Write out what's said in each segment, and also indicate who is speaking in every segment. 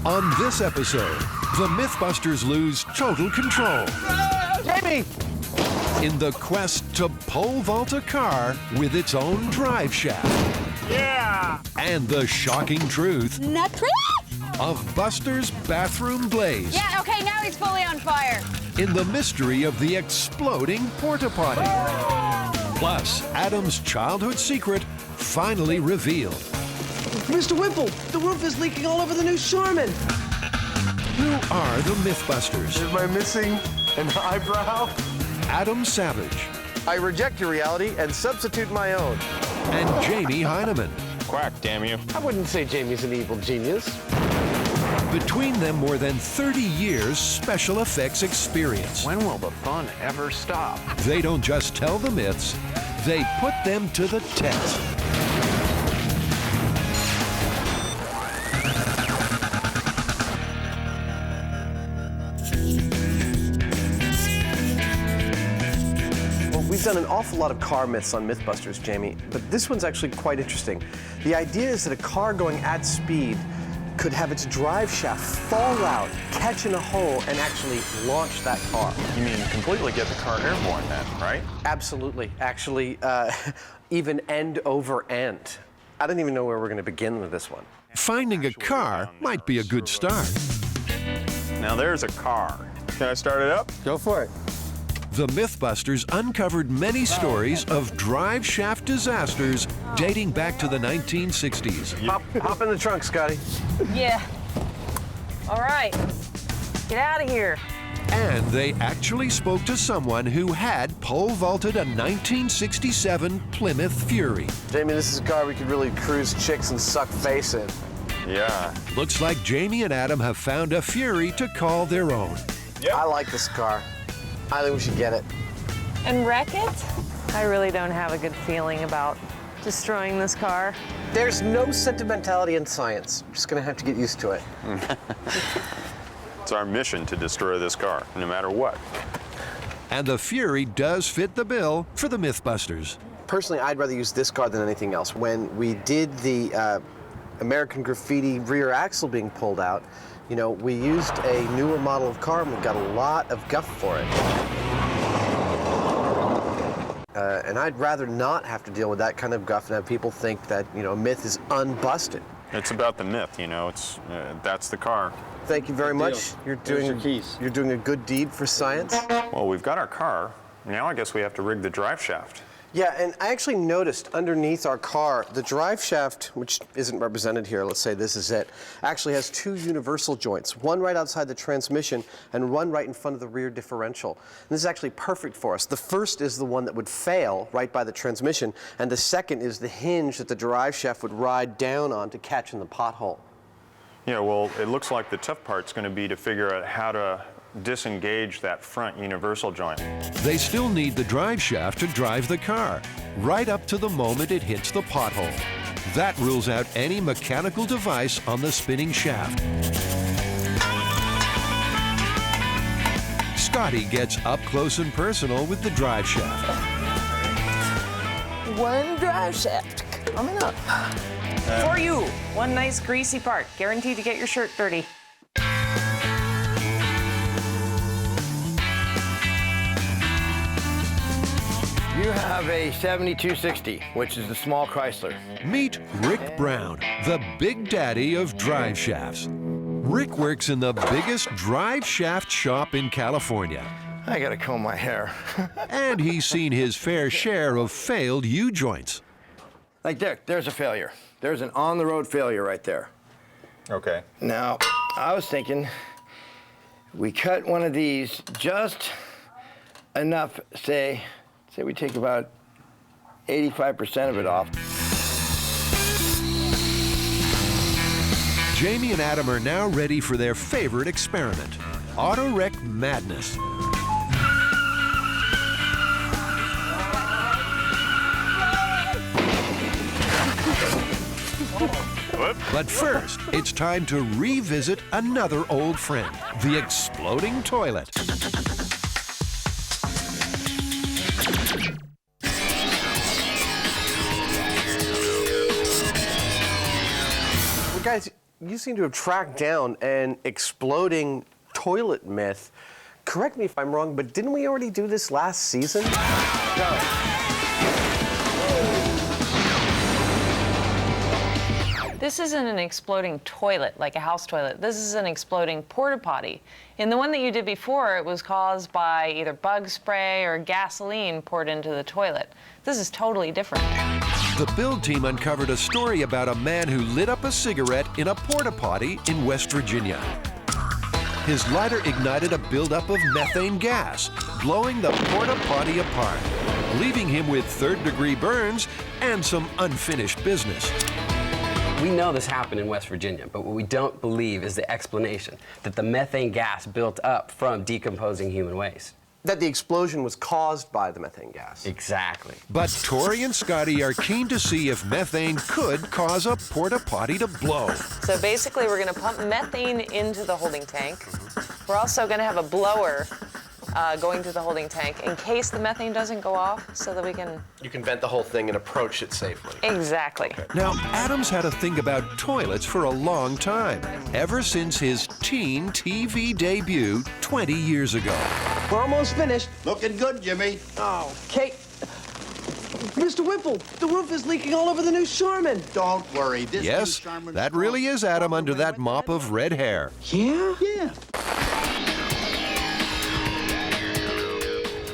Speaker 1: On this episode, the MythBusters lose total control
Speaker 2: Jamie!
Speaker 1: in the quest to pole vault a car with its own drive shaft.
Speaker 2: Yeah!
Speaker 1: And the shocking truth
Speaker 3: Not true?
Speaker 1: of Buster's bathroom blaze
Speaker 3: Yeah, okay, now he's fully on fire.
Speaker 1: in the mystery of the exploding Porta-potty. Plus, Adam's childhood secret finally revealed.
Speaker 4: Mr. Wimple, the roof is leaking all over the new Charmin.
Speaker 1: Who are the MythBusters?
Speaker 2: Am I missing an eyebrow?
Speaker 1: Adam Savage
Speaker 2: I reject your reality and substitute my own.
Speaker 1: and Jamie Heineman.
Speaker 5: Quack, damn you.
Speaker 2: I wouldn't say Jamie's an evil genius.
Speaker 1: Between them, more than 30 years special effects experience.
Speaker 5: When will the fun ever stop?
Speaker 1: They don't just tell the myths, they put them to the test.
Speaker 4: Well, we've done an awful lot of car myths on MythBusters, Jamie, but this one's actually quite interesting. The idea is that a car going at speed could have its drive shaft fall out, catch in a hole, and actually launch that car.
Speaker 5: You mean completely get the car airborne then, right?
Speaker 4: Absolutely. Actually, even end over end. I don't even know where we're going to begin with this one.
Speaker 1: Finding a car might be a good start.
Speaker 5: Now there's a car. Can I start it up?
Speaker 2: Go for it.
Speaker 1: The MythBusters uncovered many stories of drive shaft disasters dating back to the 1960s.
Speaker 4: Hop in the trunk, Scotty.
Speaker 6: Yeah. All right. Get out of here.
Speaker 1: And they actually spoke to someone who had pole vaulted a 1967 Plymouth Fury.
Speaker 4: Jamie, this is a car we could really cruise chicks and suck face in.
Speaker 5: Yeah.
Speaker 1: Looks like Jamie and Adam have found a Fury to call their own.
Speaker 4: I like this car. I think we should get it.
Speaker 6: And wreck it? I really don't have a good feeling about destroying this car.
Speaker 4: There's no sentimentality in science. We're just going to have to get used to it.
Speaker 5: It's our mission to destroy this car, no matter what.
Speaker 1: And the Fury does fit the bill for the MythBusters.
Speaker 4: Personally, I'd rather use this car than anything else. When we did the American Graffiti rear axle being pulled out, you know, we used a newer model of car and we got a lot of guff for it. And I'd rather not have to deal with that kind of guff and have people think that, you know, a myth is unbusted.
Speaker 5: It's about the myth, you know. It's that's the car.
Speaker 4: Thank you very much. You're doing a good deed for science.
Speaker 5: Well, we've got our car. Now I guess we have to rig the drive shaft.
Speaker 4: Yeah, and I actually noticed underneath our car, the drive shaft, which isn't represented here, let's say this is it, actually has two universal joints, one right outside the transmission and one right in front of the rear differential. And this is actually perfect for us. The first is the one that would fail right by the transmission, and the second is the hinge that the drive shaft would ride down on to catch in the pothole.
Speaker 5: Yeah, well, it looks like the tough part's going to be to figure out how to disengage that front universal joint.
Speaker 1: They still need the drive shaft to drive the car, right up to the moment it hits the pothole. That rules out any mechanical device on the spinning shaft. Scotty gets up close and personal with the drive shaft.
Speaker 6: One drive shaft coming up. For you, one nice greasy part, guaranteed to get your shirt dirty.
Speaker 7: You have a 7260, which is the small Chrysler.
Speaker 1: Meet Rick Brown, the big daddy of drive shafts. Rick works in the biggest drive shaft shop in California.
Speaker 7: I gotta comb my hair.
Speaker 1: And he's seen his fair share of failed U-joints.
Speaker 7: Like there's a failure. There's an on-the-road failure right there.
Speaker 5: Okay.
Speaker 7: Now, I was thinking we cut one of these just enough, say we take about 85% of it off.
Speaker 1: Jamie and Adam are now ready for their favorite experiment, auto wreck madness. But first, it's time to revisit another old friend, the exploding toilet.
Speaker 4: Well, guys, you seem to have tracked down an exploding toilet myth. Correct me if I'm wrong, but didn't we already do this last season? No.
Speaker 6: This isn't an exploding toilet, like a house toilet. This is an exploding porta-potty. In the one that you did before, it was caused by either bug spray or gasoline poured into the toilet. This is totally different.
Speaker 1: The Build team uncovered a story about a man who lit up a cigarette in a porta-potty in West Virginia. His lighter ignited a buildup of methane gas, blowing the porta-potty apart, leaving him with third-degree burns and some unfinished business.
Speaker 8: We know this happened in West Virginia, but what we don't believe is the explanation that the methane gas built up from decomposing human waste.
Speaker 4: That the explosion was caused by the methane gas.
Speaker 8: Exactly.
Speaker 1: But Tori and Scotty are keen to see if methane could cause a porta-potty to blow.
Speaker 6: So basically, we're going to pump methane into the holding tank. We're also going to have a blower going to the holding tank in case the methane doesn't go off, so that we can...
Speaker 4: You can vent the whole thing and approach it safely.
Speaker 6: Exactly.
Speaker 1: Now, Adam's had a thing about toilets for a long time, ever since his teen TV debut 20 years ago.
Speaker 4: We're almost finished.
Speaker 9: Looking good, Jimmy.
Speaker 4: Oh, Kate. Mr. Whipple, the roof is leaking all over the new Charmin.
Speaker 9: Don't worry. This
Speaker 1: Yes,
Speaker 9: new Charmin
Speaker 1: that really is Adam under that mop of red hair.
Speaker 4: Yeah?
Speaker 9: Yeah.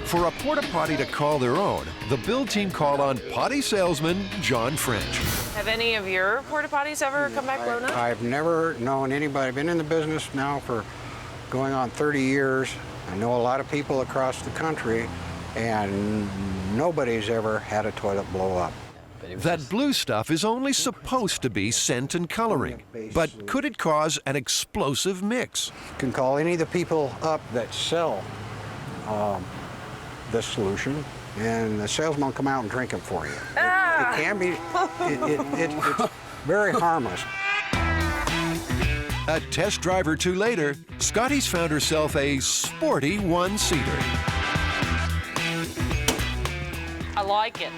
Speaker 1: For a porta-potty to call their own, the Build team called on potty salesman John French.
Speaker 6: Have any of your porta potties ever come back blown up?
Speaker 10: I've never known anybody. I've been in the business now for going on 30 years. I know a lot of people across the country, and nobody's ever had a toilet blow up.
Speaker 1: That blue stuff is only supposed to be scent and coloring, but could it cause an explosive mix?
Speaker 10: You can call any of the people up that sell this solution, and the salesman will come out and drink it for you. It can be, it's very harmless.
Speaker 1: A test drive or two later, Scotty's found herself a sporty one-seater.
Speaker 6: I like it.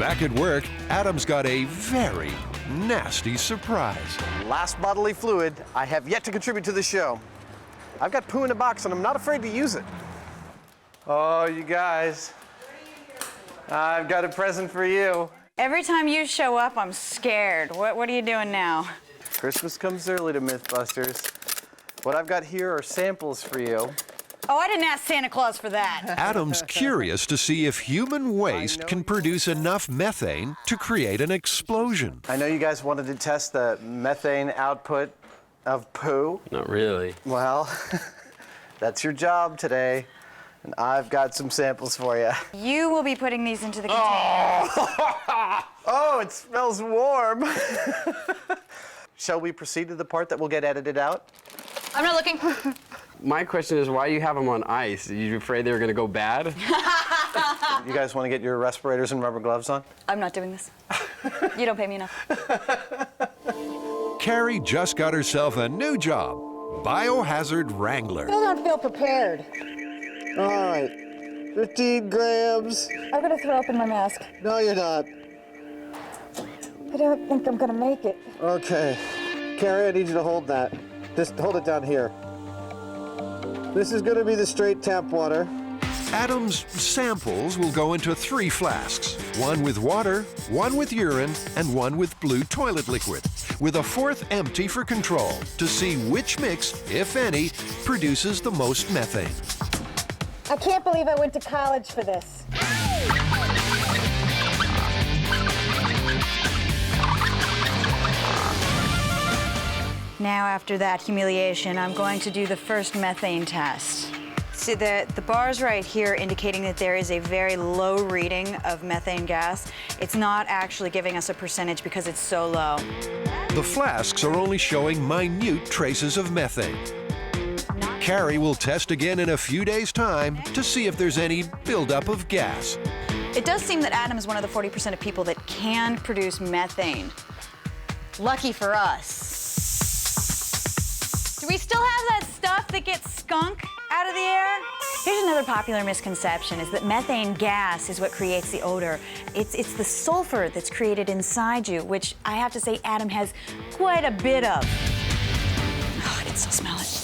Speaker 1: Back at work, Adam's got a very nasty surprise.
Speaker 4: Last bodily fluid I have yet to contribute to the show. I've got poo in a box and I'm not afraid to use it. Oh, you guys. I've got a present for you.
Speaker 3: Every time you show up, I'm scared. What are you doing now?
Speaker 4: Christmas comes early to MythBusters. What I've got here are samples for you.
Speaker 3: Oh, I didn't ask Santa Claus for that.
Speaker 1: Adam's curious to see if human waste can produce enough methane to create an explosion.
Speaker 4: I know you guys wanted to test the methane output of poo.
Speaker 8: Not really.
Speaker 4: Well, that's your job today, and I've got some samples for you.
Speaker 3: You will be putting these into the container.
Speaker 4: Oh, it smells warm. Shall we proceed to the part that will get edited out?
Speaker 3: I'm not looking.
Speaker 8: My question is, why do you have them on ice? Are you afraid they were going to go bad?
Speaker 4: You guys want to get your respirators and rubber gloves on?
Speaker 3: I'm not doing this. You don't pay me enough.
Speaker 1: Carrie just got herself a new job, biohazard wrangler.
Speaker 11: I don't feel prepared.
Speaker 4: All right, 15 grams.
Speaker 11: I'm gonna throw up in my mask.
Speaker 4: No, you're not.
Speaker 11: I don't think I'm gonna make it.
Speaker 4: Okay. Carrie, I need you to hold that. Just hold it down here. This is going to be the straight tap water.
Speaker 1: Adam's samples will go into 3 flasks, one with water, one with urine, and one with blue toilet liquid, with a 4th empty for control to see which mix, if any, produces the most methane.
Speaker 11: I can't believe I went to college for this.
Speaker 3: Now, after that humiliation, I'm going to do the first methane test. See, the bars right here indicating that there is a very low reading of methane gas. It's not actually giving us a percentage because it's so low.
Speaker 1: The flasks are only showing minute traces of methane. Carrie will test again in a few days' time to see if there's any buildup of gas.
Speaker 3: It does seem that Adam is one of the 40% of people that can produce methane. Lucky for us. Do we still have that stuff that gets skunk? out of the air. Here's another popular misconception, is that methane gas is what creates the odor. It's the sulfur that's created inside you, which I have to say Adam has quite a bit of. Oh, I can still smell it.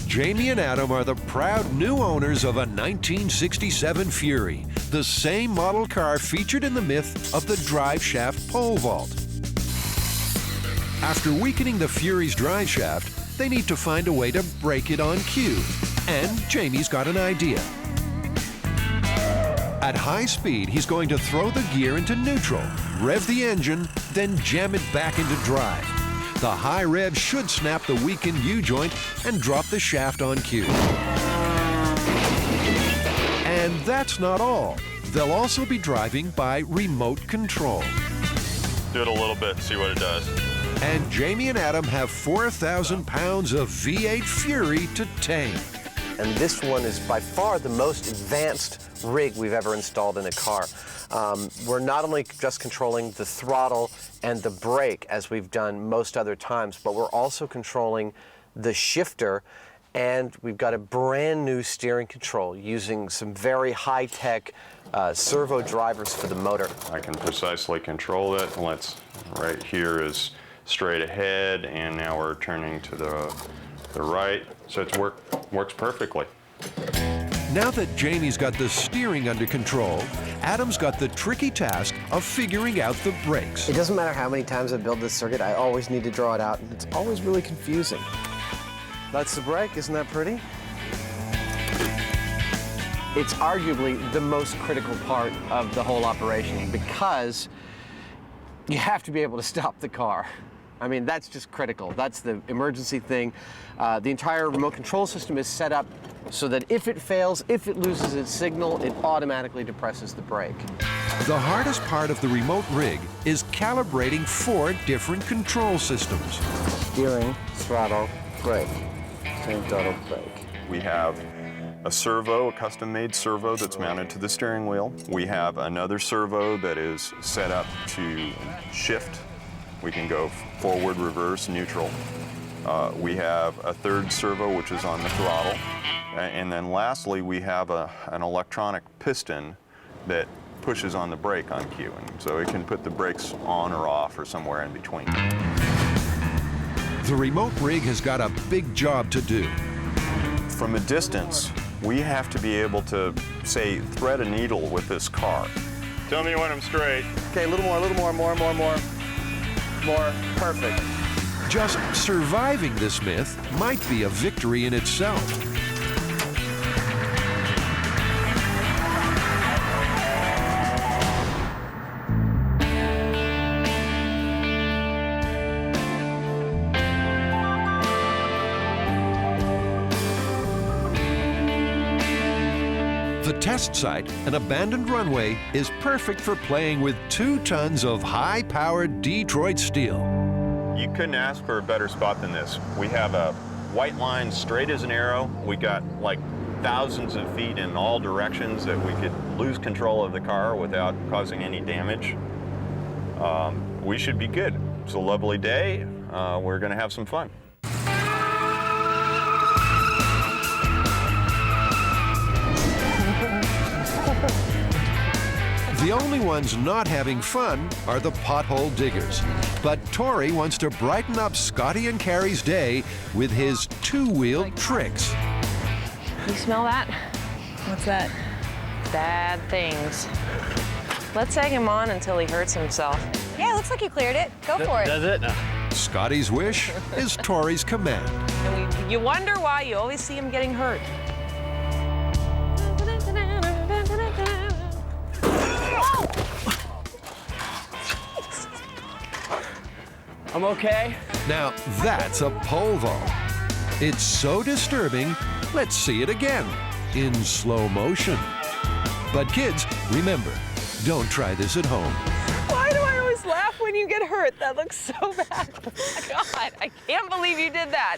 Speaker 1: Jamie and Adam are the proud new owners of a 1967 Fury, the same model car featured in the myth of the drive shaft pole vault. After weakening the Fury's drive shaft, they need to find a way to break it on cue. And Jamie's got an idea. At high speed, he's going to throw the gear into neutral, rev the engine, then jam it back into drive. The high rev should snap the weakened U-joint and drop the shaft on cue. And that's not all. They'll also be driving by remote control.
Speaker 5: Do it a little bit, see what it does.
Speaker 1: And Jamie and Adam have 4,000 pounds of V8 Fury to tame.
Speaker 4: And this one is by far the most advanced rig we've ever installed in a car. We're not only just controlling the throttle and the brake as we've done most other times, but we're also controlling the shifter, and we've got a brand new steering control using some very high-tech servo drivers for the motor.
Speaker 5: I can precisely control it. Right here is straight ahead, and now we're turning to the right, so it works perfectly.
Speaker 1: Now that Jamie's got the steering under control, Adam's got the tricky task of figuring out the brakes.
Speaker 4: It doesn't matter how many times I build this circuit, I always need to draw it out, and it's always really confusing. That's the brake, isn't that pretty? It's arguably the most critical part of the whole operation because you have to be able to stop the car. I mean, that's just critical. That's the emergency thing. The entire remote control system is set up so that if it fails, if it loses its signal, it automatically depresses the brake.
Speaker 1: The hardest part of the remote rig is calibrating 4 different control systems.
Speaker 4: Steering, throttle, brake. Steering, throttle, brake.
Speaker 5: We have a servo, a custom-made servo that's mounted to the steering wheel. We have another servo that is set up to shift. We can go forward, reverse, neutral. We have a third servo, which is on the throttle. And then lastly, we have an electronic piston that pushes on the brake on cue. And so it can put the brakes on or off or somewhere in between.
Speaker 1: The remote rig has got a big job to do.
Speaker 5: From a distance, we have to be able to, say, thread a needle with this car. Tell me when I'm straight.
Speaker 4: Okay, a little more, more. Perfect.
Speaker 1: Just surviving this myth might be a victory in itself. The test site, an abandoned runway, is perfect for playing with 2 tons of high-powered Detroit steel.
Speaker 5: You couldn't ask for a better spot than this. We have a white line straight as an arrow. We got like thousands of feet in all directions that we could lose control of the car without causing any damage. We should be good. It's a lovely day. We're gonna have some fun.
Speaker 1: The only ones not having fun are the pothole diggers. But Tori wants to brighten up Scotty and Carrie's day with his 2-wheel tricks.
Speaker 6: You smell that?
Speaker 3: What's that?
Speaker 6: Bad things. Let's egg him on until he hurts himself.
Speaker 3: Yeah, looks like you cleared it. Go for it.
Speaker 2: Does it? No.
Speaker 1: Scotty's wish is Tori's command.
Speaker 6: And you wonder why you always see him getting hurt.
Speaker 8: I'm okay.
Speaker 1: Now that's a pole vault. It's so disturbing, let's see it again, in slow motion. But kids, remember, don't try this at home.
Speaker 6: Why do I always laugh when you get hurt? That looks so bad. Oh my God, I can't believe you did that.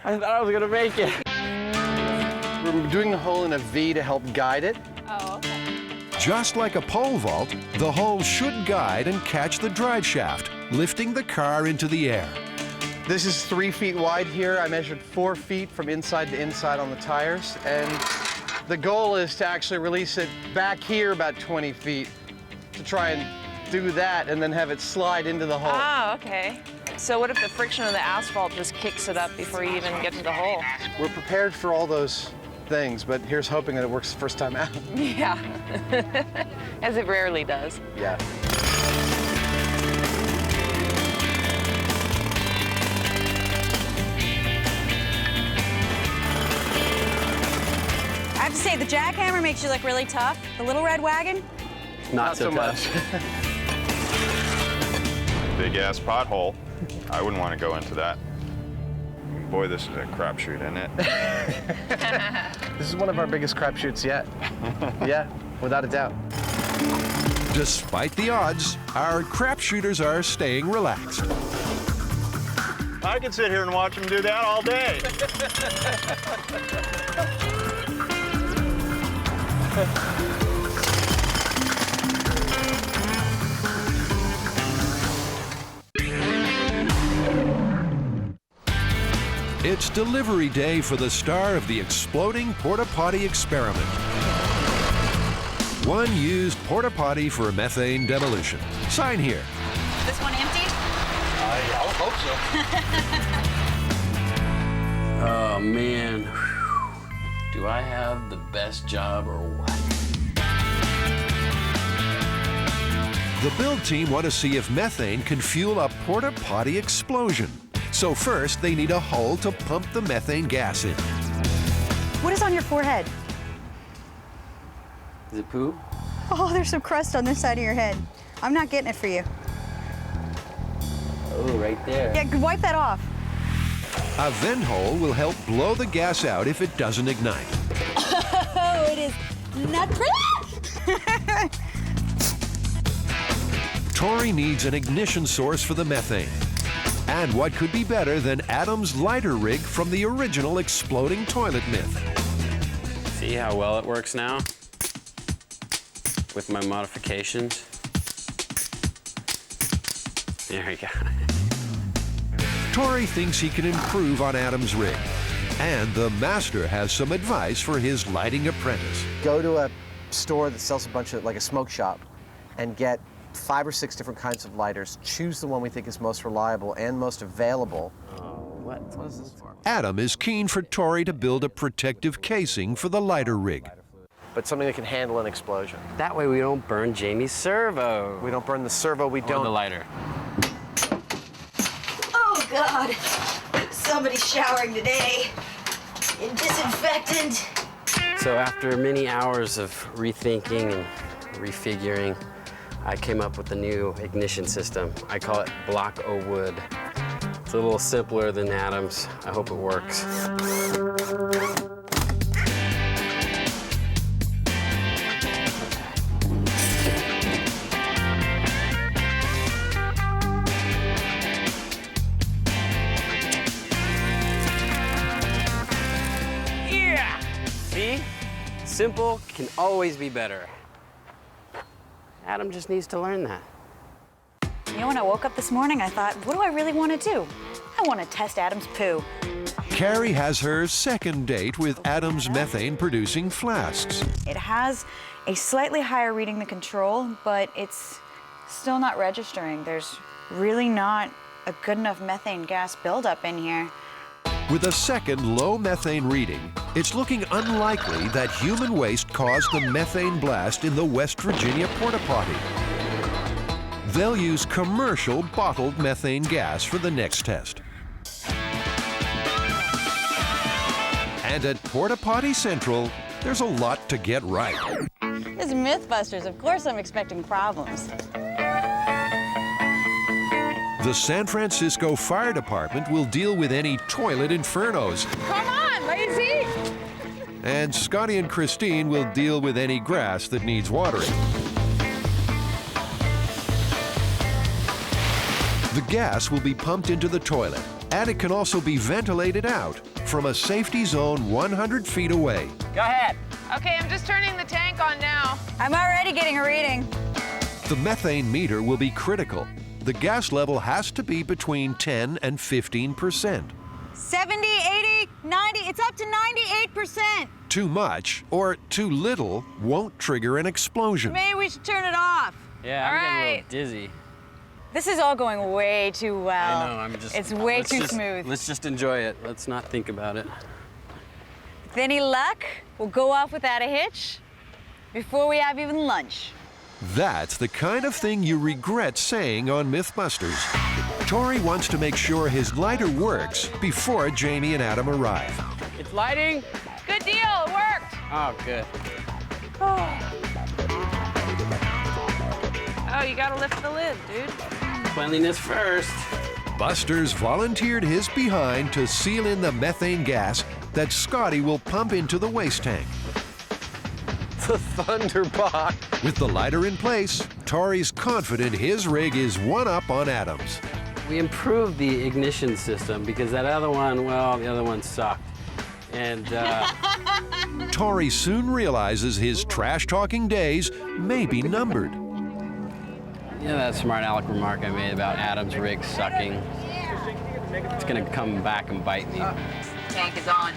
Speaker 2: I thought I was gonna make it.
Speaker 4: We're doing the hole in a V to help guide it.
Speaker 6: Oh, okay.
Speaker 1: Just like a pole vault, the hole should guide and catch the drive shaft, lifting the car into the air.
Speaker 4: This is 3 feet wide here. I measured 4 feet from inside to inside on the tires, and the goal is to actually release it back here about 20 feet to try and do that and then have it slide into the hole.
Speaker 6: Ah, okay. So what if the friction of the asphalt just kicks it up before you even get to the hole?
Speaker 4: We're prepared for all those things, but here's hoping that it works the first time out.
Speaker 6: Yeah, as it rarely does.
Speaker 4: Yeah.
Speaker 3: I have to say, the jackhammer makes you look really tough. The little red wagon,
Speaker 8: Not so tough.
Speaker 5: Big ass pothole. I wouldn't want to go into that. Boy, this is a crapshoot, isn't it?
Speaker 4: This is one of our biggest crapshoots yet. Yeah, without a doubt.
Speaker 1: Despite the odds, our crapshooters are staying relaxed.
Speaker 5: I could sit here and watch them do that all day.
Speaker 1: It's delivery day for the star of the exploding porta-potty experiment. One used porta-potty for methane demolition. Sign here.
Speaker 3: this one empty?
Speaker 9: I would hope so.
Speaker 8: Oh, man. Do I have the best job or what?
Speaker 1: The build team want to see if methane can fuel a porta-potty explosion. So first, they need a hole to pump the methane gas in.
Speaker 3: What is on your forehead?
Speaker 8: Is it poo?
Speaker 3: Oh, there's some crust on this side of your head. I'm not getting it for you.
Speaker 8: Oh, right there.
Speaker 3: Yeah, wipe that off.
Speaker 1: A vent hole will help blow the gas out if it doesn't ignite.
Speaker 3: Oh, it is not pretty.
Speaker 1: Tori needs an ignition source for the methane. And what could be better than Adam's lighter rig from the original exploding toilet myth?
Speaker 8: See how well it works now? With my modifications. There we go.
Speaker 1: Tori thinks he can improve on Adam's rig. And the master has some advice for his lighting apprentice.
Speaker 4: Go to a store that sells a bunch of, like a smoke shop, and get 5 or 6 different kinds of lighters. Choose the one we think is most reliable and most available.
Speaker 8: What is this for?
Speaker 1: Adam is keen for Tori to build a protective casing for the lighter rig.
Speaker 4: But something that can handle an explosion.
Speaker 8: That way we don't burn Jamie's servo.
Speaker 4: We don't burn the servo, we
Speaker 8: Or
Speaker 4: don't.
Speaker 8: the lighter.
Speaker 11: Oh, God. Somebody's showering today in disinfectant.
Speaker 8: So after many hours of rethinking and refiguring, I came up with a new ignition system. I call it Block O Wood. It's a little simpler than Adam's. I hope it works. Yeah! See? Simple can always be better. Adam just needs to learn that.
Speaker 3: You know, when I woke up this morning, I thought, what do I really want to do? I want to test Adam's poo.
Speaker 1: Carrie has her second date with Adam's methane-producing flasks.
Speaker 3: It has a slightly higher reading than control, but it's still not registering. There's really not a good enough methane gas buildup in here.
Speaker 1: With a second low methane reading, it's looking unlikely that human waste caused the methane blast in the West Virginia porta-potty. They'll use commercial bottled methane gas for the next test. And at Porta-Potty Central, there's a lot to get right.
Speaker 3: This is MythBusters. Of course I'm expecting problems.
Speaker 1: The San Francisco Fire Department will deal with any toilet infernos.
Speaker 6: Come on, lazy!
Speaker 1: And Scotty and Christine will deal with any grass that needs watering. The gas will be pumped into the toilet, and it can also be ventilated out from a safety zone 100 feet away.
Speaker 8: Go ahead.
Speaker 6: Okay, I'm just turning the tank on now.
Speaker 3: I'm already getting a reading.
Speaker 1: The methane meter will be critical. The gas level has to be between 10 and 15%.
Speaker 3: 70, 80, 90, it's up to 98%.
Speaker 1: Too much or too little won't trigger an explosion.
Speaker 3: Maybe we should turn it off.
Speaker 8: Yeah, I'm
Speaker 6: All
Speaker 8: getting a
Speaker 6: right.
Speaker 8: little dizzy.
Speaker 3: This is all going way too well.
Speaker 8: I know, I'm just...
Speaker 3: It's way
Speaker 8: let's
Speaker 3: too
Speaker 8: just-
Speaker 3: smooth.
Speaker 8: Let's just enjoy it. Let's not think about it.
Speaker 3: With any luck, we'll go off without a hitch before we have even lunch.
Speaker 1: That's the kind of thing you regret saying on MythBusters. Tori wants to make sure his lighter works before Jamie and Adam arrive.
Speaker 8: It's lighting?
Speaker 6: Good deal, it worked.
Speaker 8: Oh, good.
Speaker 6: Oh, you gotta lift the lid, dude.
Speaker 8: Cleanliness first.
Speaker 1: Busters volunteered his behind to seal in the methane gas that Scotty will pump into the waste tank.
Speaker 4: The Thunderbox.
Speaker 1: With the lighter in place, Tori's confident his rig is one up on Adam's.
Speaker 8: We improved the ignition system because that other one, well, the other one sucked. And
Speaker 1: Tori soon realizes his trash-talking days may be numbered.
Speaker 8: you know that smart aleck remark I made about Adam's rig sucking? It's gonna come back and bite me.
Speaker 6: Tank is on.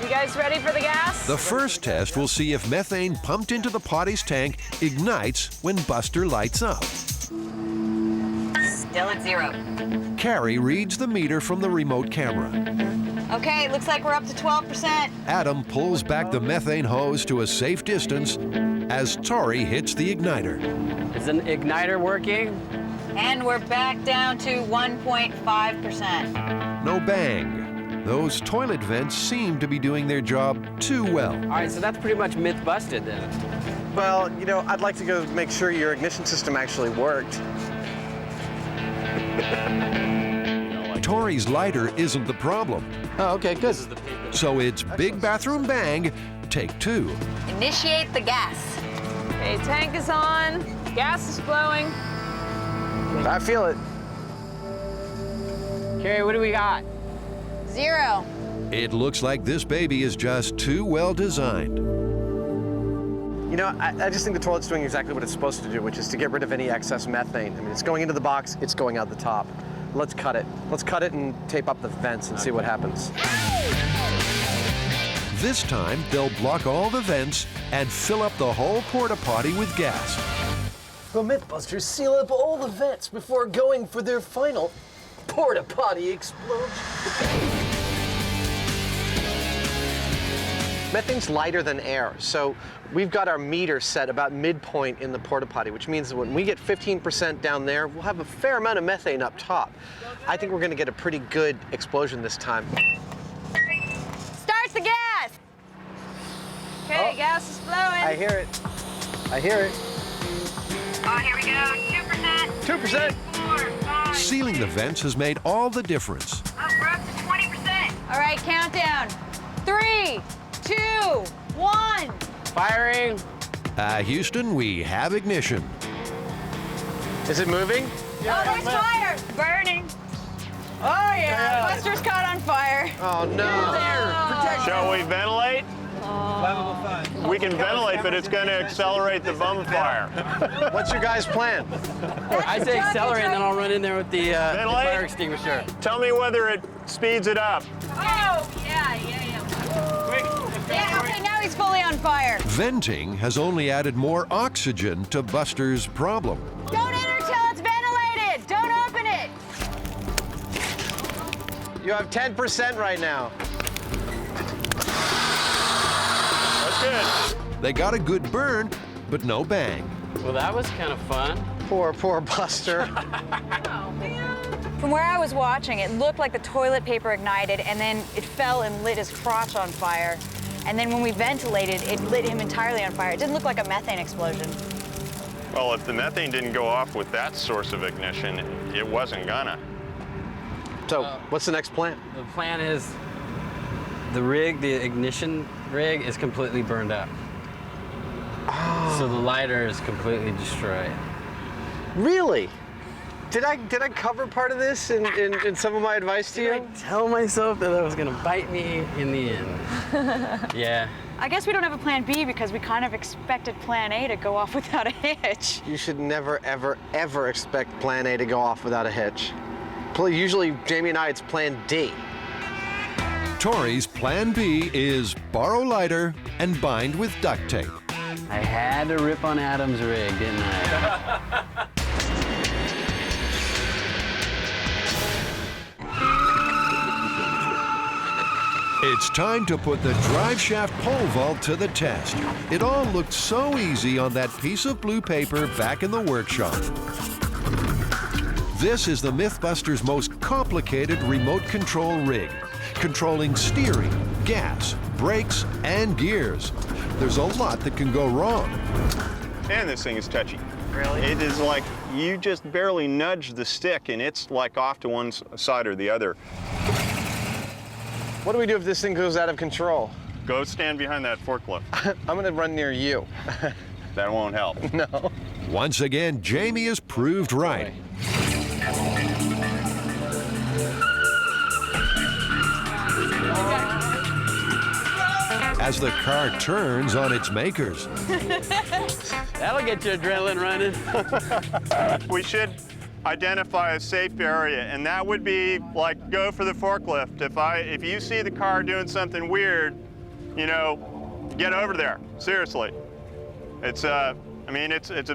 Speaker 6: You guys ready for the gas?
Speaker 1: The first test will see if methane pumped into the potty's tank ignites when Buster lights up.
Speaker 3: Still at 0.
Speaker 1: Carrie reads the meter from the remote camera.
Speaker 3: Okay, looks like we're up to 12%.
Speaker 1: Adam pulls back the methane hose to a safe distance as Tori hits the igniter.
Speaker 8: Is an igniter working?
Speaker 3: And we're back down to 1.5%.
Speaker 1: No bang. Those toilet vents seem to be doing their job too well.
Speaker 8: All right, so that's pretty much myth busted then.
Speaker 4: Well, you know, I'd like to go make sure your ignition system actually worked.
Speaker 1: Tori's lighter isn't the problem.
Speaker 4: Oh, okay, good.
Speaker 1: So it's big bathroom bang, take 2.
Speaker 3: Initiate the gas.
Speaker 6: Okay, tank is on. Gas is flowing.
Speaker 4: I feel it.
Speaker 8: Carrie, what do we got?
Speaker 3: 0.
Speaker 1: It looks like this baby is just too well designed.
Speaker 4: You know, I just think the toilet's doing exactly what it's supposed to do, which is to get rid of any excess methane. I mean, it's going into the box, it's going out the top. Let's cut it. Let's cut it and tape up the vents and see what happens.
Speaker 1: This time, they'll block all the vents and fill up the whole porta-potty with gas.
Speaker 4: The MythBusters seal up all the vents before going for their final porta-potty explosion. Methane's lighter than air, so we've got our meter set about midpoint in the porta-potty, which means that when we get 15% down there, we'll have a fair amount of methane up top. I think we're going to get a pretty good explosion this time.
Speaker 3: Start the gas.
Speaker 6: Okay, gas is flowing.
Speaker 4: I hear it. I hear it.
Speaker 3: Oh, here we go. 2%.
Speaker 4: 2%.
Speaker 3: 4, 5.
Speaker 1: Sealing the vents has made all the difference.
Speaker 3: Oh, we're up to 20%. All right, countdown. 3, 2, 1.
Speaker 8: Firing.
Speaker 1: Houston, we have ignition.
Speaker 4: Is it moving?
Speaker 3: Oh, there's fire. Burning. Oh, yeah. Buster's caught on fire.
Speaker 4: Oh, no.
Speaker 5: Shall we ventilate? We can ventilate, but it's going to accelerate the bonfire.
Speaker 4: What's your guys' plan?
Speaker 8: I say accelerate, and then I'll run in there with the fire extinguisher.
Speaker 5: Tell me whether it speeds it up.
Speaker 3: Oh, yeah. Yeah, okay, now he's fully on fire.
Speaker 1: Venting has only added more oxygen to Buster's problem.
Speaker 3: Don't enter till it's ventilated. Don't open it.
Speaker 4: You have 10% right now.
Speaker 5: That's good.
Speaker 1: They got a good burn, but no bang.
Speaker 8: Well, that was kind of fun.
Speaker 4: Poor Buster.
Speaker 3: From where I was watching, it looked like the toilet paper ignited and then it fell and lit his crotch on fire. And then when we ventilated, it lit him entirely on fire. It didn't look like a methane explosion.
Speaker 5: Well, if the methane didn't go off with that source of ignition, it wasn't gonna.
Speaker 4: So, what's the next plan?
Speaker 8: The plan is the rig, the ignition rig, is completely burned up. Oh. So the lighter is completely destroyed.
Speaker 4: Really? Did I cover part of this in some of my advice to you?
Speaker 8: Did I tell myself that that was gonna bite me in the end? Yeah.
Speaker 3: I guess we don't have a plan B because we kind of expected plan A to go off without a hitch.
Speaker 4: You should never, ever, ever expect plan A to go off without a hitch. Usually, Jamie and I, it's plan D.
Speaker 1: Tori's plan B is borrow lighter and bind with duct tape.
Speaker 8: I had to rip on Adam's rig, didn't I?
Speaker 1: It's time to put the drive shaft pole vault to the test. It all looked so easy on that piece of blue paper back in the workshop. This is the MythBusters' most complicated remote control rig, controlling steering, gas, brakes, and gears. There's a lot that can go wrong.
Speaker 5: And this thing is touchy.
Speaker 2: Really?
Speaker 5: It is like you just barely nudge the stick and it's like off to one side or the other.
Speaker 4: What do we do if this thing goes out of control?
Speaker 5: Go stand behind that forklift.
Speaker 4: I'm gonna run near you.
Speaker 5: That won't help.
Speaker 4: No.
Speaker 1: Once again, Jamie is proved right. As the car turns on its makers.
Speaker 8: That'll get your adrenaline running.
Speaker 5: We should identify a safe area, and that would be like go for the forklift. If you see the car doing something weird, you know, get over there. Seriously. It's a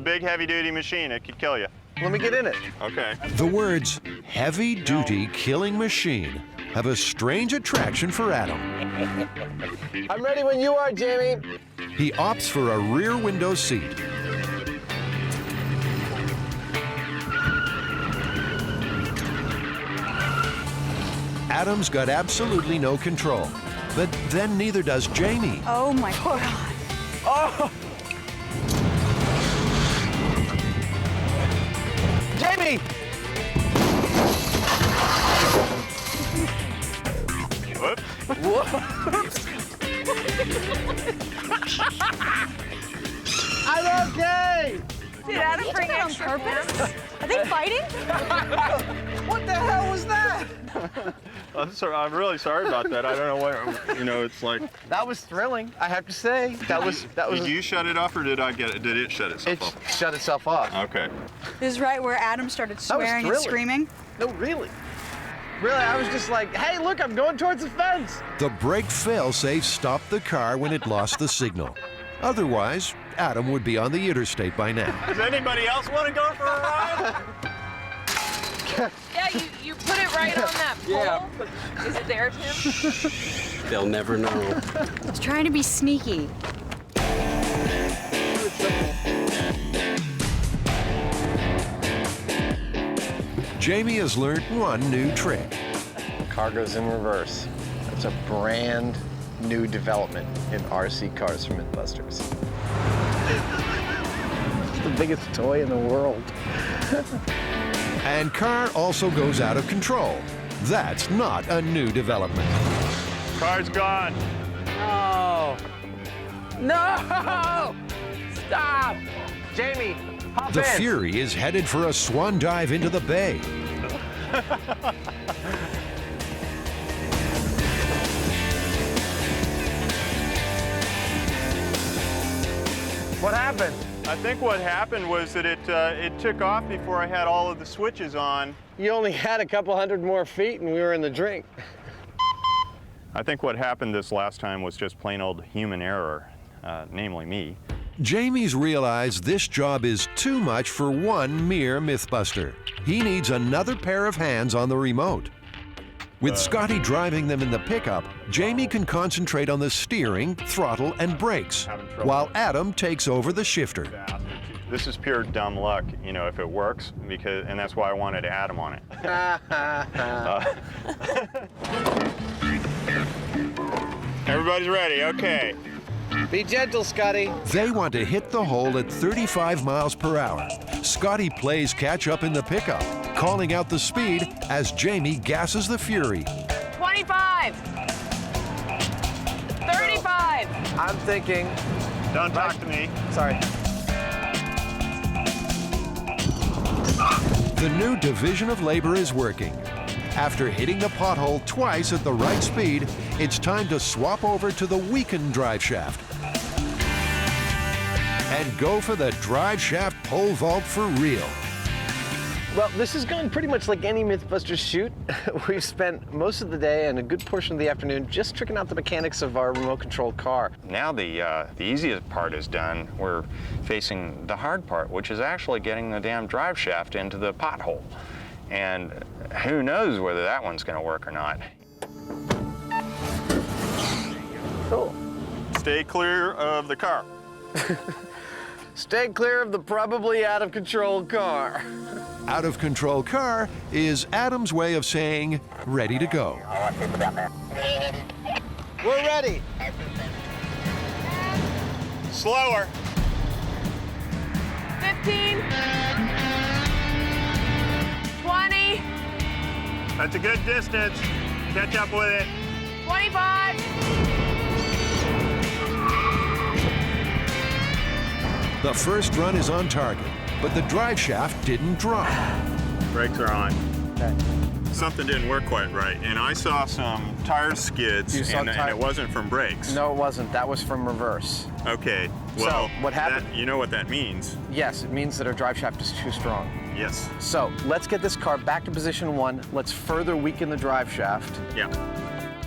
Speaker 5: big heavy-duty machine. It could kill you.
Speaker 4: Let me get in it.
Speaker 5: Okay.
Speaker 1: The words heavy-duty killing machine have a strange attraction for Adam.
Speaker 4: I'm ready when you are, Jamie.
Speaker 1: He opts for a rear window seat. Adam's got absolutely no control, but then neither does Jamie.
Speaker 3: Oh my God.
Speaker 4: Oh! Jamie!
Speaker 5: Whoops.
Speaker 4: I'm okay!
Speaker 3: Did Adam bring it on purpose? Are they fighting?
Speaker 4: What the hell was that?
Speaker 5: I'm really sorry about that. I don't know what, it's like.
Speaker 4: That was thrilling, I have to say. That was.
Speaker 5: Did you shut it off or did I get it? Did it shut itself off?
Speaker 4: It shut itself off.
Speaker 5: Okay.
Speaker 3: This is right where Adam started swearing and screaming.
Speaker 4: No, really. Really, I was just like, hey, look, I'm going towards the fence.
Speaker 1: The brake failsafe stopped the car when it lost the signal. Otherwise, Adam would be on the interstate by now.
Speaker 5: Does anybody else want to go for a ride?
Speaker 6: Yeah, you put it right on that pole.
Speaker 8: Yeah.
Speaker 6: Is it there, Tim?
Speaker 8: They'll never know.
Speaker 3: I was trying to be sneaky.
Speaker 1: Jamie has learned one new trick.
Speaker 4: Car goes in reverse. That's a brand new development in RC cars from MythBusters. It's the biggest toy in the world.
Speaker 1: And car also goes out of control. That's not a new development.
Speaker 5: Car's gone.
Speaker 2: No! No! Stop!
Speaker 4: Jamie, hop
Speaker 1: The
Speaker 4: in.
Speaker 1: Fury is headed for a swan dive into the bay.
Speaker 4: What happened?
Speaker 5: I think what happened was that it took off before I had all of the switches on.
Speaker 4: You only had a couple hundred more feet and we were in the drink.
Speaker 5: I think what happened this last time was just plain old human error, namely me.
Speaker 1: Jamie's realized this job is too much for one mere MythBuster. He needs another pair of hands on the remote. With Scotty driving them in the pickup, Jamie can concentrate on the steering, throttle, and brakes, while Adam takes over the shifter.
Speaker 5: This is pure dumb luck, if it works, and that's why I wanted Adam on it. Everybody's ready, okay.
Speaker 4: Be gentle, Scotty.
Speaker 1: They want to hit the hole at 35 miles per hour. Scotty plays catch up in the pickup, calling out the speed as Jamie gasses the Fury.
Speaker 6: 25. 35.
Speaker 4: I'm thinking.
Speaker 5: Don't talk to me.
Speaker 4: Sorry.
Speaker 1: The new division of labor is working. After hitting the pothole twice at the right speed, it's time to swap over to the weakened drive shaft and go for the drive shaft pole vault for real.
Speaker 4: Well, this is going pretty much like any MythBusters shoot. We've spent most of the day and a good portion of the afternoon just tricking out the mechanics of our remote-controlled car.
Speaker 5: Now the easiest part is done. We're facing the hard part, which is actually getting the damn drive shaft into the pothole. And who knows whether that one's going to work or not.
Speaker 4: Cool.
Speaker 5: Stay clear of the car.
Speaker 4: Stay clear of the probably out-of-control car.
Speaker 1: Out-of-control car is Adam's way of saying ready to go.
Speaker 4: We're ready.
Speaker 5: Slower.
Speaker 6: 15. 20.
Speaker 5: That's a good distance. Catch up with it.
Speaker 6: 25.
Speaker 1: The first run is on target, but the drive shaft didn't drop.
Speaker 5: Brakes are on. Okay. Something didn't work quite right, and I saw some tire skids, and it wasn't from brakes.
Speaker 4: No, it wasn't. That was from reverse.
Speaker 5: Okay, well,
Speaker 4: so what happened?
Speaker 5: You know what that means.
Speaker 4: Yes, it means that our drive shaft is too strong.
Speaker 5: Yes.
Speaker 4: So let's get this car back to position 1. Let's further weaken the drive shaft.
Speaker 5: Yeah.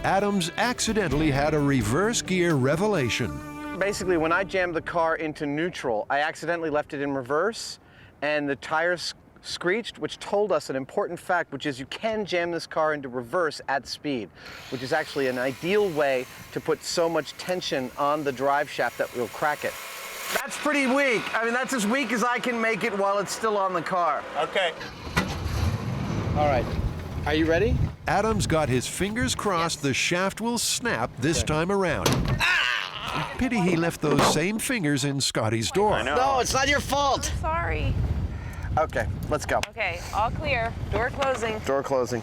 Speaker 1: Adams accidentally had a reverse gear revelation.
Speaker 4: Basically, when I jammed the car into neutral, I accidentally left it in reverse, and the tires screeched, which told us an important fact, which is you can jam this car into reverse at speed, which is actually an ideal way to put so much tension on the drive shaft that will crack it. That's pretty weak. I mean, that's as weak as I can make it while it's still on the car.
Speaker 5: Okay.
Speaker 4: All right. Are you ready?
Speaker 1: Adams got his fingers crossed the shaft will snap this time around. Pity he left those same fingers in Scotty's door.
Speaker 5: I know.
Speaker 4: No, it's not your fault.
Speaker 6: Sorry.
Speaker 4: Okay, let's go.
Speaker 6: Okay, all clear. Door closing.
Speaker 4: Door closing.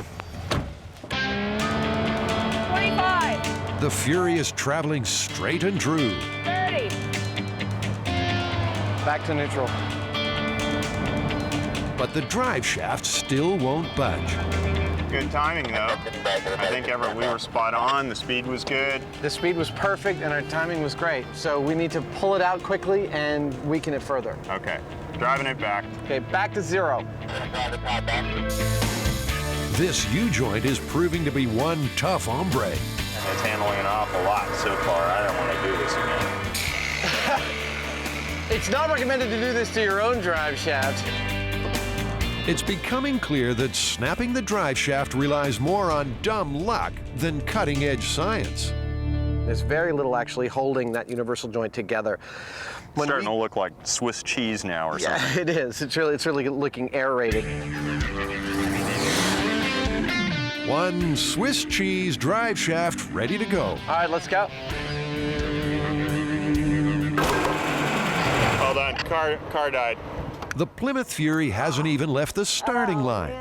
Speaker 6: 25.
Speaker 1: The Fury is traveling straight and true.
Speaker 6: 30.
Speaker 4: Back to neutral.
Speaker 1: But the drive shaft still won't budge.
Speaker 5: Good timing, though. I think we were spot on. The speed was good.
Speaker 4: The speed was perfect and our timing was great. So we need to pull it out quickly and weaken it further.
Speaker 5: Okay. Driving it back.
Speaker 4: Okay, back to 0.
Speaker 1: This U-joint is proving to be one tough hombre.
Speaker 5: It's handling an awful lot so far. I don't want to do this again.
Speaker 4: It's not recommended to do this to your own drive shaft.
Speaker 1: It's becoming clear that snapping the drive shaft relies more on dumb luck than cutting-edge science.
Speaker 4: There's very little actually holding that universal joint together.
Speaker 5: Starting to look like Swiss cheese now or something.
Speaker 4: Yeah, it is. It's really looking aerated.
Speaker 1: One Swiss cheese drive shaft ready to go.
Speaker 4: All right, let's go.
Speaker 5: Hold on, car died.
Speaker 1: The Plymouth Fury hasn't even left the starting line.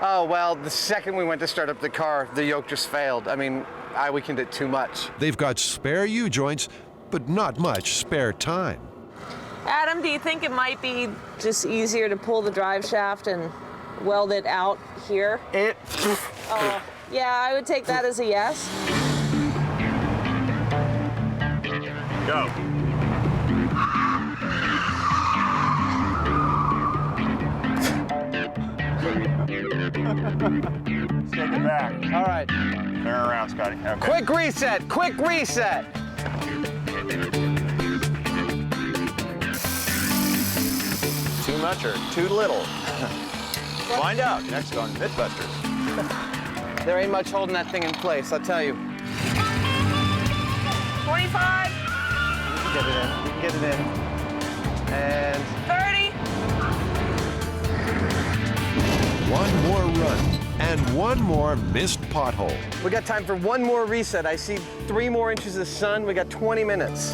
Speaker 4: Oh, well, the second we went to start up the car, the yoke just failed. I mean, I weakened it too much.
Speaker 1: They've got spare U-joints, but not much spare time.
Speaker 6: Adam, do you think it might be just easier to pull the drive shaft and weld it out here? Yeah, I would take that as a yes.
Speaker 5: Go. Take it back.
Speaker 4: All right.
Speaker 5: Turn around, Scotty. Okay.
Speaker 4: Quick reset, quick reset.
Speaker 5: Too much or too little? Find out next on MythBusters.
Speaker 4: There ain't much holding that thing in place, I'll tell you.
Speaker 6: 25.
Speaker 4: You can get it in, you can get it in. And
Speaker 6: 30.
Speaker 1: One more run and one more missed pothole.
Speaker 4: we got time for one more reset. I see 3 more inches of sun. We got 20 minutes.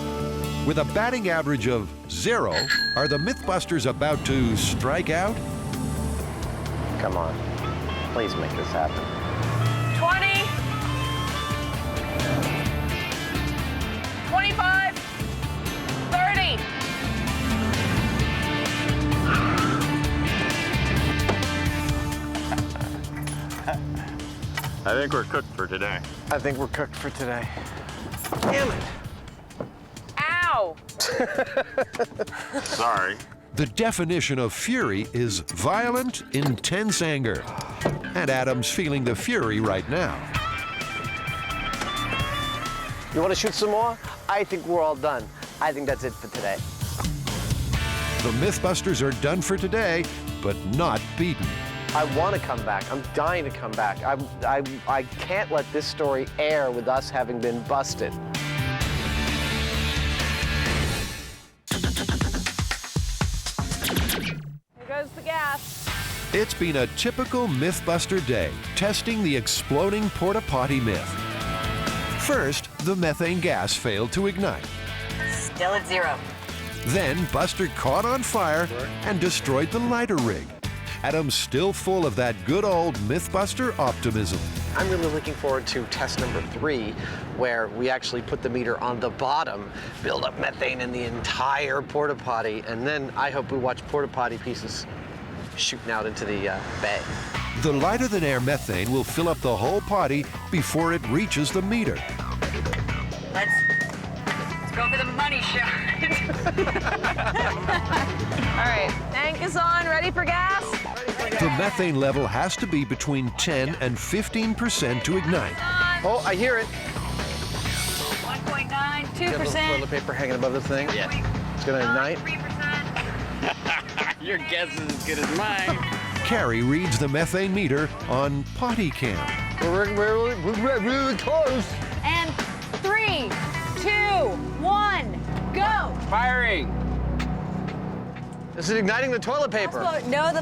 Speaker 1: With a batting average of 0, are the MythBusters about to strike out?
Speaker 4: Come on, please make this happen.
Speaker 6: 20. 25. 30.
Speaker 5: I think we're cooked for today.
Speaker 4: I think we're cooked for today. Damn it.
Speaker 6: Ow!
Speaker 5: Sorry.
Speaker 1: The definition of fury is violent, intense anger. And Adam's feeling the fury right now.
Speaker 4: You want to shoot some more? I think we're all done. I think that's it for today.
Speaker 1: The MythBusters are done for today, but not beaten.
Speaker 4: I want to come back. I'm dying to come back. I can't let this story air with us having been busted.
Speaker 6: Here goes the gas.
Speaker 1: It's been a typical MythBuster day, testing the exploding porta-potty myth. First, the methane gas failed to ignite.
Speaker 3: Still at 0.
Speaker 1: Then Buster caught on fire and destroyed the lighter rig. Adam's still full of that good old MythBuster optimism.
Speaker 4: I'm really looking forward to test number 3, where we actually put the meter on the bottom, build up methane in the entire porta-potty, and then I hope we watch porta-potty pieces shooting out into the bay.
Speaker 1: The lighter-than-air methane will fill up the whole potty before it reaches the meter.
Speaker 3: Let's go for the money shot.
Speaker 6: All right, tank is on, ready for gas?
Speaker 1: The methane level has to be between 10 and 15% to ignite.
Speaker 4: Oh, I hear it.
Speaker 3: 1.9,
Speaker 4: You have a little
Speaker 3: 2%.
Speaker 4: toilet paper hanging above the thing?
Speaker 8: Yeah.
Speaker 4: It's gonna ignite?
Speaker 3: 3%.
Speaker 8: Your guess is as good as mine.
Speaker 1: Carrie reads the methane meter on potty cam.
Speaker 4: We're really close.
Speaker 3: And 3, 2, 1, go.
Speaker 8: Firing.
Speaker 4: Is it igniting the toilet paper?
Speaker 3: No, the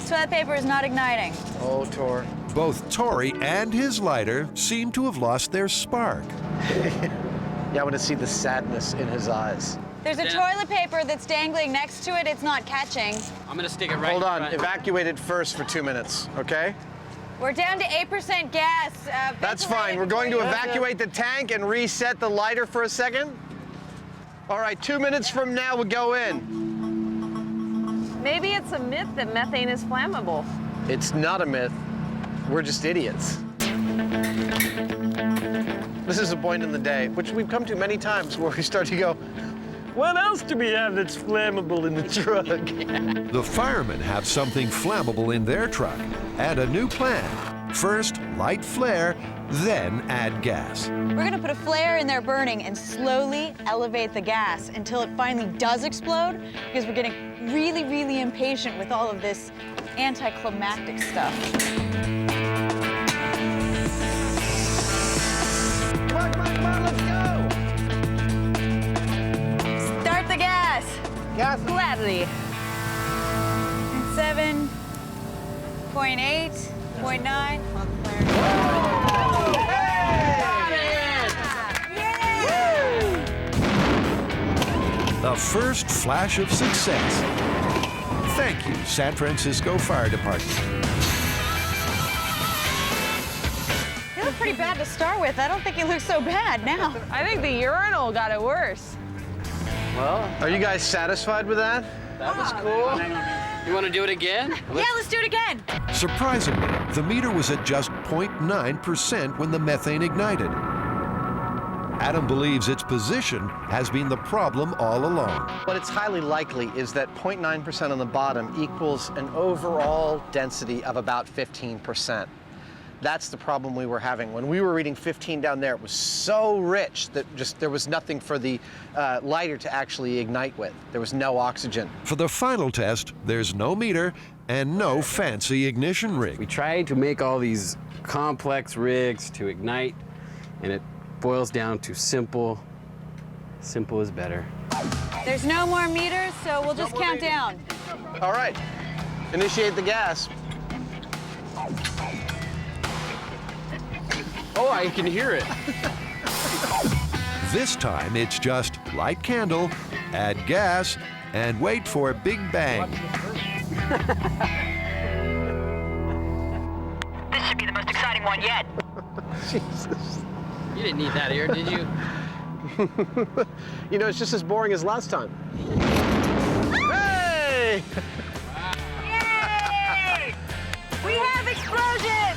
Speaker 3: toilet paper is not igniting.
Speaker 4: Oh, Tor.
Speaker 1: Both Tori and his lighter seem to have lost their spark.
Speaker 4: Yeah, I want to see the sadness in his eyes.
Speaker 3: There's a toilet paper that's dangling next to it. It's not catching.
Speaker 8: I'm gonna stick it right
Speaker 4: Hold
Speaker 8: in
Speaker 4: on,
Speaker 8: front.
Speaker 4: evacuate it first for 2 minutes, okay?
Speaker 3: We're down to 8% gas.
Speaker 4: That's fine. We're going to evacuate the tank and reset the lighter for a second. All right, 2 minutes from now, we'll go in.
Speaker 6: Maybe it's a myth that methane is flammable.
Speaker 4: It's not a myth. We're just idiots. This is a point in the day, which we've come to many times, where we start to go, what else do we have that's flammable in the truck?
Speaker 1: The firemen have something flammable in their truck and a new plan. First, light flare, then add gas.
Speaker 3: We're gonna put a flare in there burning and slowly elevate the gas until it finally does explode, because we're getting really, really impatient with all of this anticlimactic stuff.
Speaker 4: Come on, let's go!
Speaker 3: Start the gas.
Speaker 4: Gas.
Speaker 6: Gladly.
Speaker 3: 7.8, 0.9.
Speaker 1: The first flash of success. Thank you, San Francisco Fire Department.
Speaker 3: You look pretty bad to start with. I don't think you look so bad now.
Speaker 6: I think the urinal got it worse.
Speaker 8: Well,
Speaker 4: Are you guys satisfied with that?
Speaker 8: that was cool. You want to do it again?
Speaker 3: Yeah, let's do it again.
Speaker 1: Surprisingly, the meter was at just 0.9% when the methane ignited. Adam believes its position has been the problem all along.
Speaker 4: What it's highly likely is that 0.9% on the bottom equals an overall density of about 15%. That's the problem we were having. When we were reading 15 down there, it was so rich that just there was nothing for the lighter to actually ignite with. There was no oxygen.
Speaker 1: For the final test, there's no meter and no fancy ignition rig.
Speaker 8: We tried to make all these complex rigs to ignite, and it boils down to simple. Simple is better.
Speaker 3: There's no more meters, so we'll just count down.
Speaker 4: All right, initiate the gas.
Speaker 8: Oh, I can hear it.
Speaker 1: This time, it's just light candle, add gas, and wait for a big bang.
Speaker 3: This should be the most exciting one yet.
Speaker 4: Jesus.
Speaker 8: You didn't need that here, did you?
Speaker 4: You know, it's just as boring as last time. Hey!
Speaker 3: Yay! We have explosion!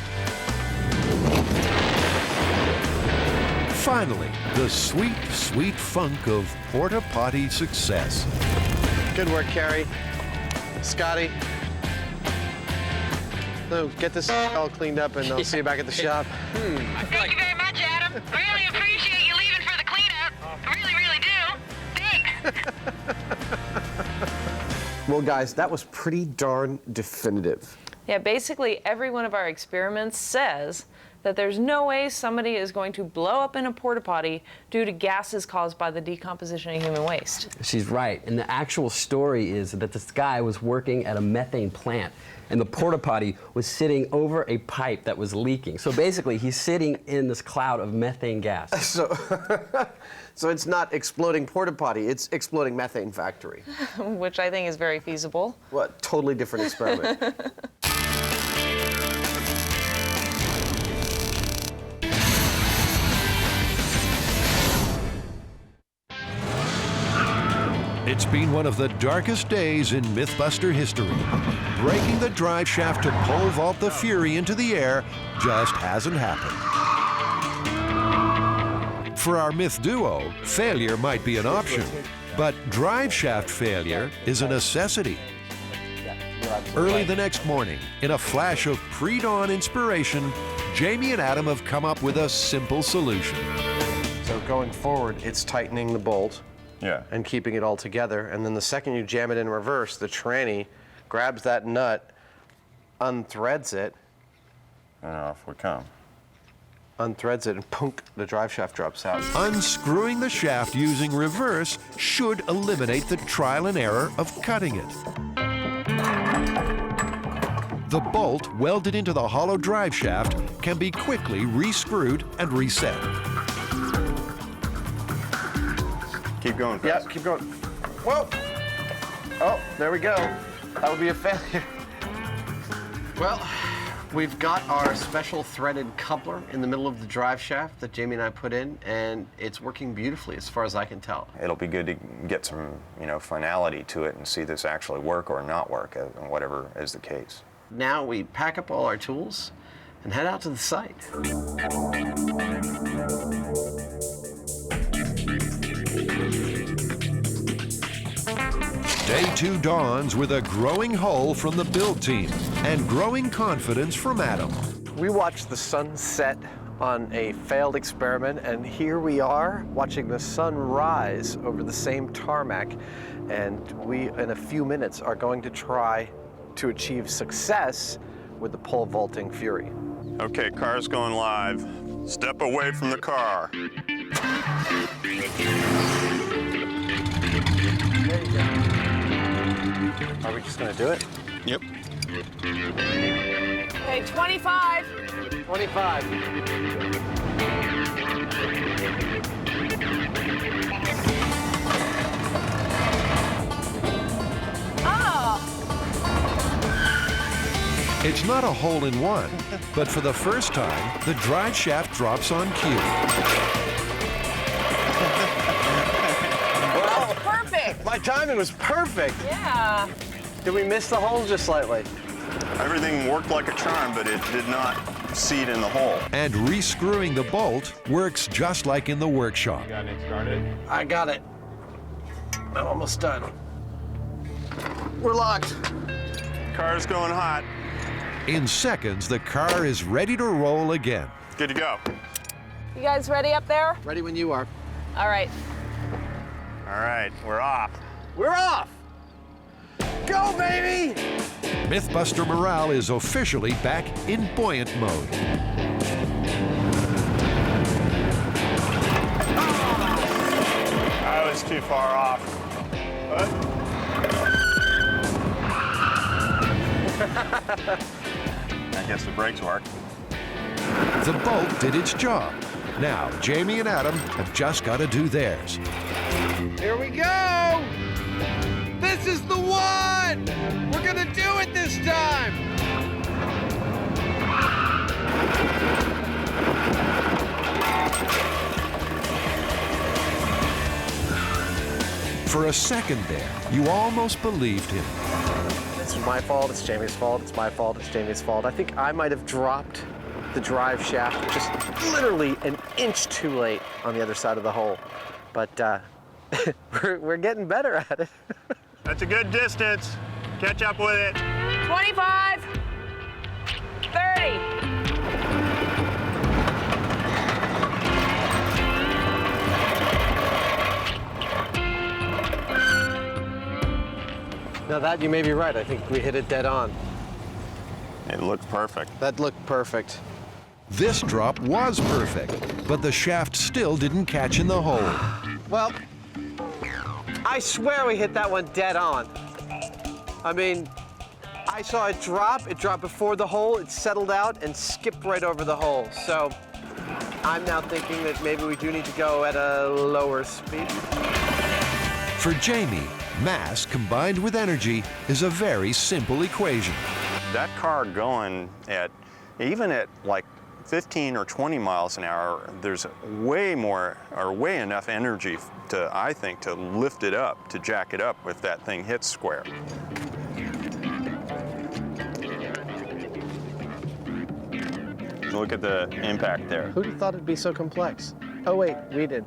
Speaker 1: Finally, the sweet, sweet funk of porta-potty success.
Speaker 4: Good work, Carrie. Scotty. So get this all cleaned up and I'll see you back at the shop.
Speaker 12: Thank you very much, Adam. Really appreciate you leaving for the cleanup. Really, really do. Thanks.
Speaker 4: Well, guys, that was pretty darn definitive.
Speaker 6: Yeah, basically every one of our experiments says that there's no way somebody is going to blow up in a porta potty due to gases caused by the decomposition of human waste.
Speaker 8: She's right. And the actual story is that this guy was working at a methane plant, and the porta potty was sitting over a pipe that was leaking. So basically, he's sitting in this cloud of methane gas.
Speaker 4: So it's not exploding porta potty, it's exploding methane factory.
Speaker 6: Which I think is very feasible.
Speaker 4: What? Totally different experiment.
Speaker 1: It's been one of the darkest days in MythBuster history. Breaking the drive shaft to pole vault the Fury into the air just hasn't happened. For our myth duo, failure might be an option, but drive shaft failure is a necessity. Early the next morning, in a flash of pre-dawn inspiration, Jamie and Adam have come up with a simple solution.
Speaker 4: So going forward, it's tightening the bolt.
Speaker 5: Yeah.
Speaker 4: And keeping it all together. And then the second you jam it in reverse, the tranny grabs that nut, unthreads it.
Speaker 5: And off we come.
Speaker 4: Unthreads it, and punk, the drive shaft drops out.
Speaker 1: Unscrewing the shaft using reverse should eliminate the trial and error of cutting it. The bolt welded into the hollow drive shaft can be quickly re-screwed and reset.
Speaker 5: Keep going fast.
Speaker 4: Yep, keep going. Whoa! Oh, there we go. That would be a failure. Well, we've got our special threaded coupler in the middle of the drive shaft that Jamie and I put in, and it's working beautifully as far as I can tell.
Speaker 5: It'll be good to get some, finality to it and see this actually work or not work, whatever is the case.
Speaker 4: Now we pack up all our tools and head out to the site.
Speaker 1: Day 2 dawns with a growing hull from the build team and growing confidence from Adam.
Speaker 4: We watched the sun set on a failed experiment, and here we are watching the sun rise over the same tarmac. And we, in a few minutes, are going to try to achieve success with the pole vaulting Fury.
Speaker 5: Okay, car's going live. Step away from the car.
Speaker 4: Are we just gonna do it?
Speaker 5: Yep.
Speaker 6: Okay, 25.
Speaker 4: 25.
Speaker 1: It's not a hole-in-one, but for the first time, the drive shaft drops on cue.
Speaker 4: Well,
Speaker 6: Perfect.
Speaker 4: my timing was perfect.
Speaker 6: Yeah.
Speaker 4: Did we miss the hole just slightly?
Speaker 5: Everything worked like a charm, but it did not seat in the hole.
Speaker 1: And re-screwing the bolt works just like in the workshop.
Speaker 2: Got it started.
Speaker 4: I got it. I'm almost done. We're locked.
Speaker 5: Car's going hot.
Speaker 1: In seconds, the car is ready to roll again.
Speaker 5: Good to go.
Speaker 6: You guys ready up there?
Speaker 4: Ready when you are.
Speaker 6: All right.
Speaker 5: All right, we're off.
Speaker 4: We're off! Go, baby!
Speaker 1: MythBuster morale is officially back in buoyant mode.
Speaker 5: I was too far off. What? I guess the brakes work.
Speaker 1: The bolt did its job. Now, Jamie and Adam have just got to do theirs.
Speaker 4: Here we go! This is the one! We're gonna do it this time!
Speaker 1: For a second there, you almost believed him.
Speaker 4: It's my fault, it's Jamie's fault, it's my fault, it's Jamie's fault. I think I might have dropped the drive shaft just literally an inch too late on the other side of the hole. But we're getting better at it.
Speaker 5: That's a good distance. Catch up with it.
Speaker 6: 25, 30.
Speaker 4: Now that you may be right. I think we hit it dead on.
Speaker 5: It looked perfect.
Speaker 4: That looked perfect.
Speaker 1: This drop was perfect, but the shaft still didn't catch in the hole.
Speaker 4: Well, I swear we hit that one dead on. I mean, I saw it dropped before the hole, it settled out and skipped right over the hole. So I'm now thinking that maybe we do need to go at a lower speed.
Speaker 1: For Jamie, mass combined with energy is a very simple equation.
Speaker 5: That car going at, even at like 15 or 20 miles an hour, there's way more, or way enough energy to, I think, to lift it up, to jack it up if that thing hits square. Look at the impact there.
Speaker 4: Who'd have thought it'd be so complex? Oh wait, we did.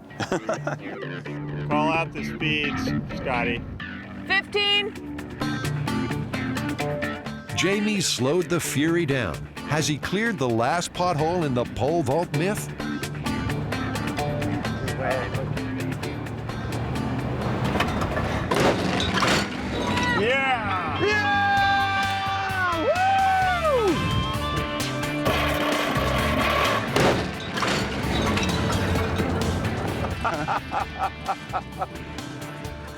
Speaker 5: Call out the speeds, Scotty.
Speaker 6: 15.
Speaker 1: Jamie slowed the Fury down. Has he cleared the last pothole in the pole vault myth?
Speaker 5: Yeah!
Speaker 4: Yeah! Woo!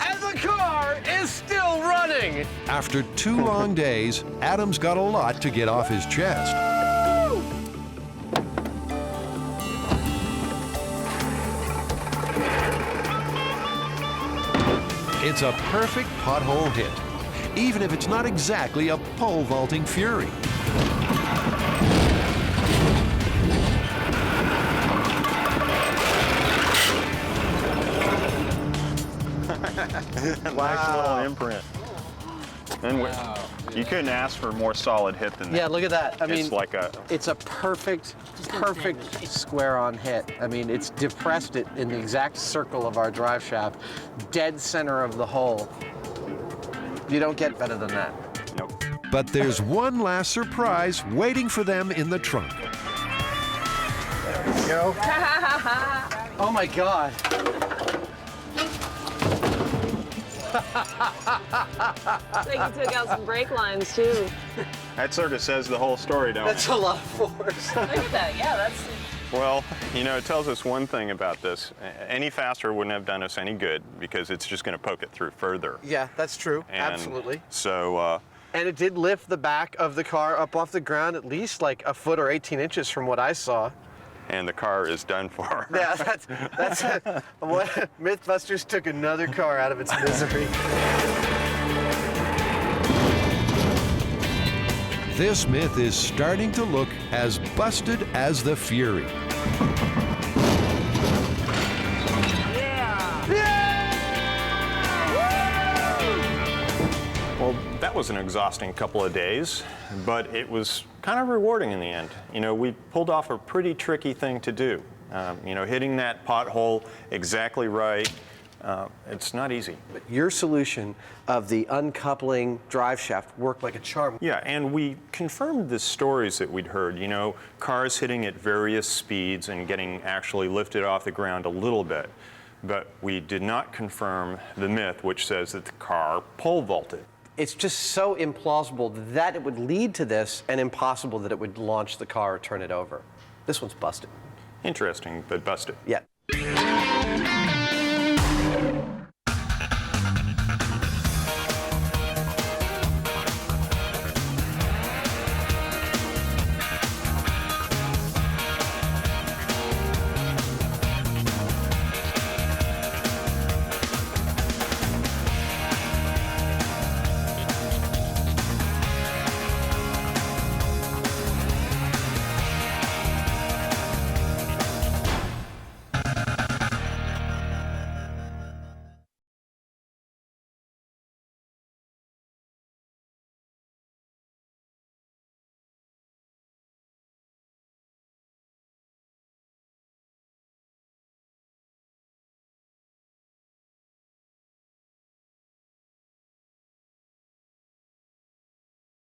Speaker 4: And the car is still running!
Speaker 1: After 2 long days, Adam's got a lot to get off his chest. It's a perfect pothole hit, even if it's not exactly a pole vaulting Fury.
Speaker 5: Nice little imprint. And you couldn't ask for a more solid hit than that.
Speaker 4: Yeah, look at that. I mean,
Speaker 5: it's like
Speaker 4: it's a perfect square on hit. I mean, it's depressed it in the exact circle of our drive shaft, dead center of the hole. You don't get better than that.
Speaker 5: Nope.
Speaker 1: But there's one last surprise waiting for them in the trunk.
Speaker 4: There we go. Oh my God.
Speaker 6: So you took out some brake lines too.
Speaker 5: That sort of says the whole story, don't it?
Speaker 4: That's a lot of force.
Speaker 6: Look at that. Yeah, that's.
Speaker 5: Well, you know, it tells us one thing about this. Any faster wouldn't have done us any good because it's just going to poke it through further.
Speaker 4: Yeah, that's true.
Speaker 5: And
Speaker 4: absolutely.
Speaker 5: So.
Speaker 4: And it did lift the back of the car up off the ground at least like a foot or 18 inches from what I saw.
Speaker 5: And the car is done for.
Speaker 4: Yeah, that's what MythBusters took another car out of its misery.
Speaker 1: This myth is starting to look as busted as the Fury.
Speaker 5: Well, that was an exhausting couple of days, but it was kind of rewarding in the end. You know, we pulled off a pretty tricky thing to do. You know, hitting that pothole exactly right, it's not easy.
Speaker 4: But your solution of the uncoupling drive shaft worked like a charm.
Speaker 5: Yeah, and we confirmed the stories that we'd heard, you know, cars hitting at various speeds and getting actually lifted off the ground a little bit. But we did not confirm the myth, which says that the car pole vaulted.
Speaker 4: It's just so implausible that it would lead to this and impossible that it would launch the car or turn it over. This one's busted.
Speaker 5: Interesting, but busted.
Speaker 4: Yeah.